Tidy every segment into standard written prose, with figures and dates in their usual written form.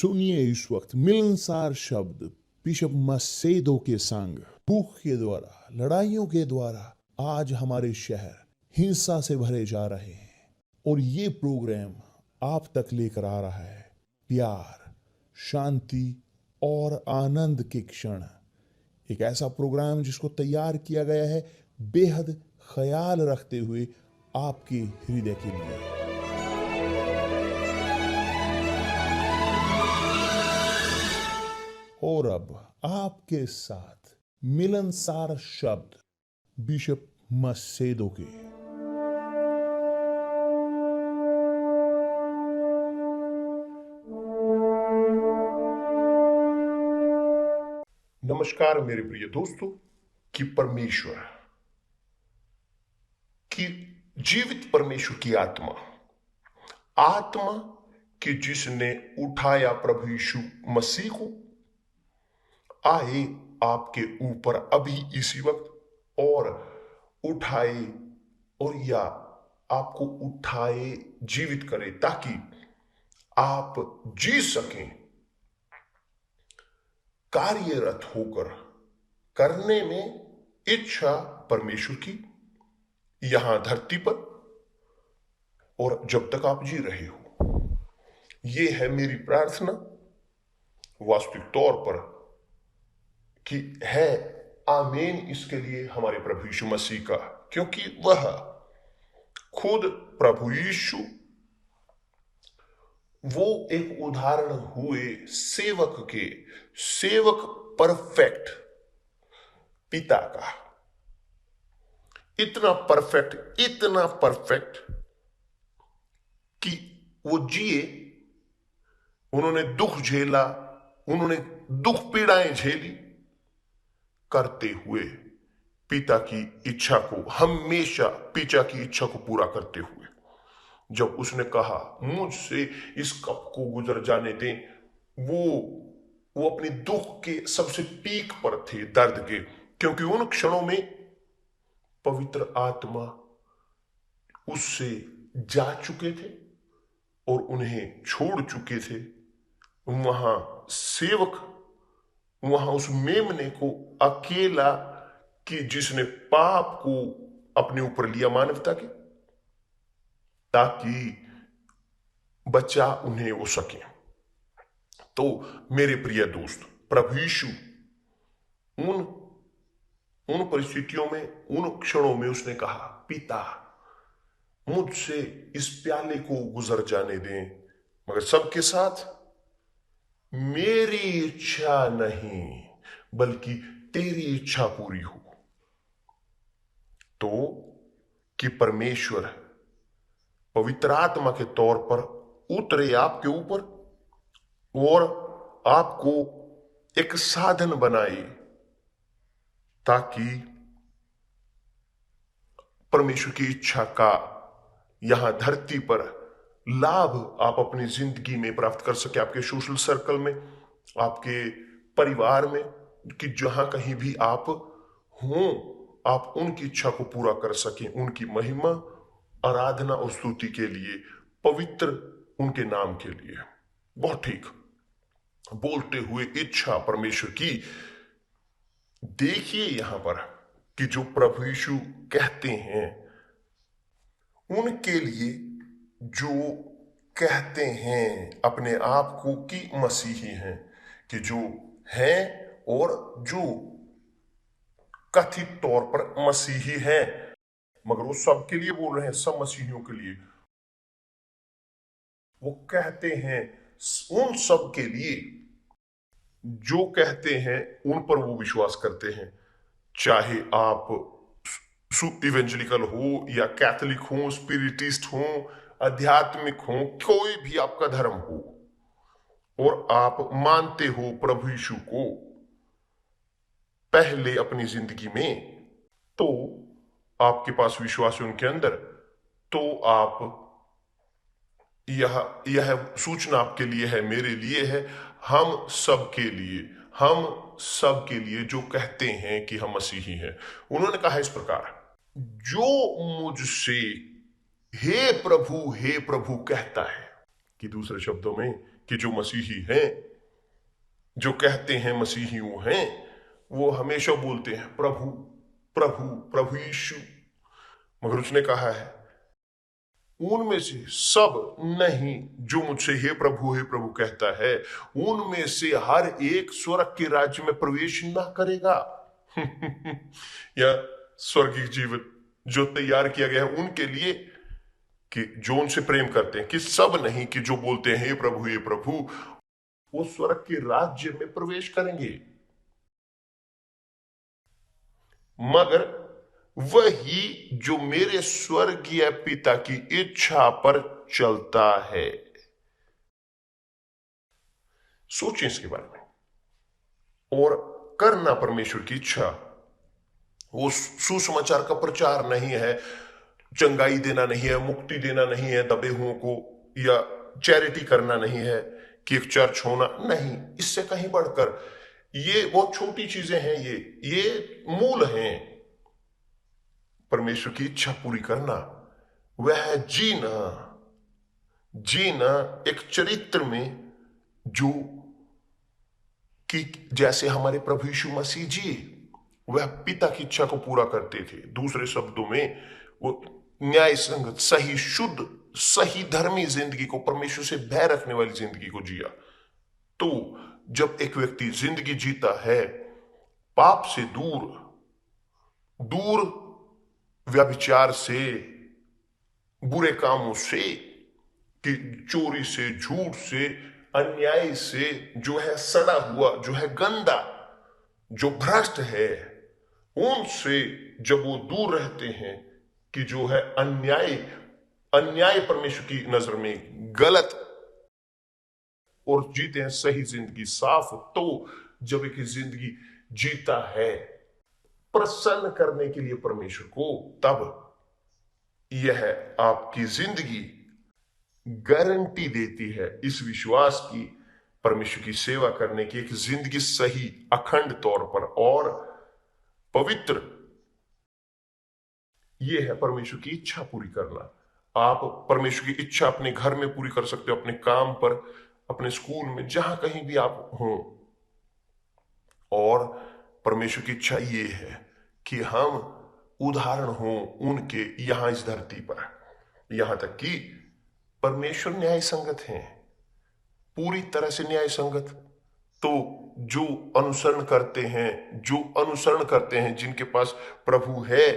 सुनिए इस वक्त मिलनसार शब्द बिशप मसेदो के संग। भूख के द्वारा, लड़ाइयों के द्वारा आज हमारे शहर हिंसा से भरे जा रहे हैं और ये प्रोग्राम आप तक लेकर आ रहा है प्यार, शांति और आनंद के क्षण। एक ऐसा प्रोग्राम जिसको तैयार किया गया है बेहद ख्याल रखते हुए आपके हृदय के लिए। और अब आपके साथ मिलनसार शब्द बिशप मसेदो के। नमस्कार मेरे प्रिय दोस्तों। कि परमेश्वर की जीवित परमेश्वर की आत्मा कि जिसने उठाया प्रभु यीशु मसीह को, आए आपके ऊपर अभी इसी वक्त और उठाए और या आपको उठाए जीवित करे ताकि आप जी सकें, कार्यरत होकर करने में इच्छा परमेश्वर की यहां धरती पर और जब तक आप जी रहे हो। यह है मेरी प्रार्थना वास्तविक तौर पर कि है आमीन इसके लिए हमारे प्रभु यीशु मसीह का, क्योंकि वह खुद प्रभु यीशु वो एक उदाहरण हुए सेवक परफेक्ट पिता का। इतना परफेक्ट कि वो जिए, उन्होंने दुख झेला, उन्होंने दुख पीड़ाएं झेली, करते हुए पिता की इच्छा को, हमेशा पिता की इच्छा को पूरा करते हुए। जब उसने कहा मुझसे इस कप को गुजर जाने दें, वो अपने दुख के सबसे पीक पर थे, दर्द के, क्योंकि उन क्षणों में पवित्र आत्मा उससे जा चुके थे और उन्हें छोड़ चुके थे। वहां उस मेमने को अकेला कि जिसने पाप को अपने ऊपर लिया मानवता के, ताकि बचा उन्हें हो सके। तो मेरे प्रिय दोस्त, प्रभु यीशु उन परिस्थितियों में, उन क्षणों में उसने कहा पिता मुझसे इस प्याले को गुजर जाने दें, मगर सबके साथ मेरी इच्छा नहीं बल्कि तेरी इच्छा पूरी हो। तो कि परमेश्वर पवित्र आत्मा के तौर पर उतरे आपके ऊपर और आपको एक साधन बनाए ताकि परमेश्वर की इच्छा का यहां धरती पर लाभ आप अपनी जिंदगी में प्राप्त कर सके, आपके सोशल सर्कल में, आपके परिवार में, कि जहां कहीं भी आप हों आप उनकी इच्छा को पूरा कर सकें, उनकी महिमा, आराधना और स्तुति के लिए, पवित्र उनके नाम के लिए। बहुत ठीक बोलते हुए इच्छा परमेश्वर की। देखिए यहां पर कि जो प्रभु यीशु कहते हैं, उनके लिए जो कहते हैं अपने आप को कि मसीही हैं, कि जो हैं और जो कथित तौर पर मसीही हैं, मगर वो सबके लिए बोल रहे हैं, सब मसीहियों के लिए। वो कहते हैं उन सब के लिए जो कहते हैं उन पर वो विश्वास करते हैं, चाहे आप इवेंजेलिकल हो या कैथोलिक हो, स्पिरिटिस्ट हो, आध्यात्मिक हो, कोई भी आपका धर्म हो और आप मानते हो प्रभु यीशु को पहले अपनी जिंदगी में, तो आपके पास विश्वास है उनके अंदर, तो आप यह सूचना आपके लिए है, मेरे लिए है, हम सब के लिए जो कहते हैं कि हम मसीही हैं। उन्होंने कहा इस प्रकार, जो मुझसे हे प्रभु कहता है, कि दूसरे शब्दों में कि जो मसीही हैं, जो कहते हैं मसीही वो हैं, वो हमेशा बोलते हैं प्रभु प्रभु प्रभु यीशु, मगर उसने कहा है उनमें से सब नहीं जो मुझसे हे प्रभु कहता है, उनमें से हर एक स्वर्ग के राज्य में प्रवेश ना करेगा। या स्वर्गीय जीवन जो तैयार किया गया है उनके लिए, कि जो उनसे प्रेम करते हैं, कि सब नहीं कि जो बोलते हैं हे प्रभु वो स्वर्ग के राज्य में प्रवेश करेंगे, मगर वही जो मेरे स्वर्गीय पिता की इच्छा पर चलता है। सोचें इसके बारे में। और करना परमेश्वर की इच्छा, वो सुसमाचार का प्रचार नहीं है, चंगाई देना नहीं है, मुक्ति देना नहीं है दबे हुओं को, या चैरिटी करना नहीं है कि एक चर्च होना नहीं, इससे कहीं बढ़कर ये बहुत छोटी चीजें हैं, ये मूल हैं। परमेश्वर की इच्छा पूरी करना वह है जीना एक चरित्र में, जो कि जैसे हमारे प्रभु यीशु मसीह जी वह पिता की इच्छा को पूरा करते थे। दूसरे शब्दों में वो न्याय संगत, सही, शुद्ध, सही धर्मी जिंदगी को, परमेश्वर से भय रखने वाली जिंदगी को जिया। तो जब एक व्यक्ति जिंदगी जीता है पाप से दूर व्यभिचार से, बुरे कामों से, कि चोरी से, झूठ से, अन्याय से, जो है सड़ा हुआ, जो है गंदा, जो भ्रष्ट है, उनसे जब वो दूर रहते हैं, कि जो है अन्याय परमेश्वर की नजर में गलत, और जीते हैं सही जिंदगी, साफ, तो जब एक जिंदगी जीता है प्रसन्न करने के लिए परमेश्वर को, तब यह आपकी जिंदगी गारंटी देती है इस विश्वास की, परमेश्वर की सेवा करने की, एक जिंदगी सही, अखंड तौर पर और पवित्र। यह है परमेश्वर की इच्छा पूरी करना। आप परमेश्वर की इच्छा अपने घर में पूरी कर सकते हो, अपने काम पर, अपने स्कूल में, जहां कहीं भी आप हो। और परमेश्वर की इच्छा ये है कि हम उदाहरण हों उनके यहां इस धरती पर, यहां तक कि परमेश्वर न्याय संगत हैं, पूरी तरह से न्याय संगत। तो जो अनुसरण करते हैं, जिनके पास प्रभु है,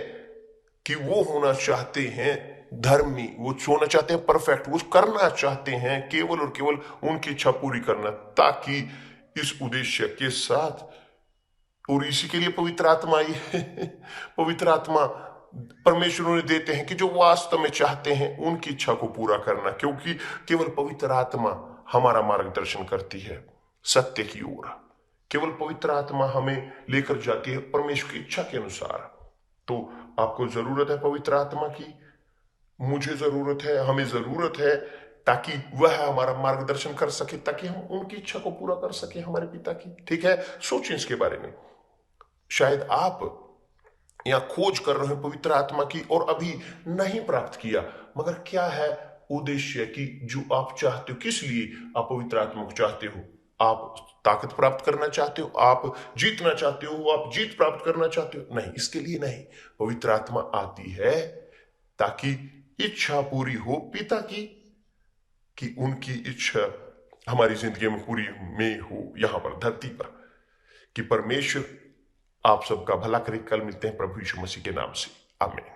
कि वो होना चाहते हैं धर्मी, वो होना चाहते हैं परफेक्ट, वो करना चाहते हैं केवल और केवल उनकी इच्छा पूरी करना, ताकि इस उद्देश्य के साथ, और इसी के लिए पवित्र आत्मा आई है। पवित्र आत्मा परमेश्वर उन्हें देते हैं कि जो वास्तव में चाहते हैं उनकी इच्छा को पूरा करना, क्योंकि केवल पवित्र आत्मा हमारा मार्गदर्शन करती है सत्य की ओर। केवल पवित्र आत्मा हमें लेकर जाती है परमेश्वर की इच्छा के अनुसार। तो आपको जरूरत है पवित्र आत्मा की, मुझे जरूरत है, हमें जरूरत है, ताकि वह हमारा मार्गदर्शन कर सके, ताकि हम उनकी इच्छा को पूरा कर सके, हमारे पिता की। ठीक है, सोचें इसके बारे में। शायद आप यहां खोज कर रहे हो पवित्र आत्मा की और अभी नहीं प्राप्त किया, मगर क्या है उद्देश्य कि जो आप चाहते हो, किस लिए आप पवित्र आत्मा को चाहते हो? आप ताकत प्राप्त करना चाहते हो, आप जीतना चाहते हो, आप जीत प्राप्त करना चाहते हो? नहीं, इसके लिए नहीं। पवित्र आत्मा आती है ताकि इच्छा पूरी हो पिता की, कि उनकी इच्छा हमारी जिंदगी में पूरी में हो, यहां पर धरती पर। कि परमेश्वर आप सबका भला करे। कल मिलते हैं प्रभु यीशु मसीह के नाम से, आमीन।